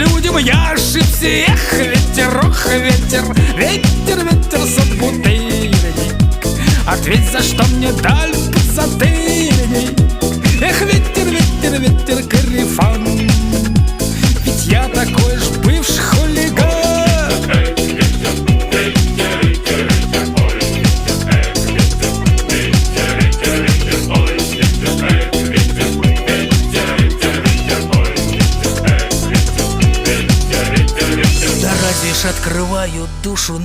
людям я ошибся. Эх, ветерок, ветер, ветер, ветер, собутыльник, ответь, за что мне дали подзатыльник. Эх, ветер, ветер, ветер, корефан, ведь я такой ж бывший хулиган. Да разве ж открываю душу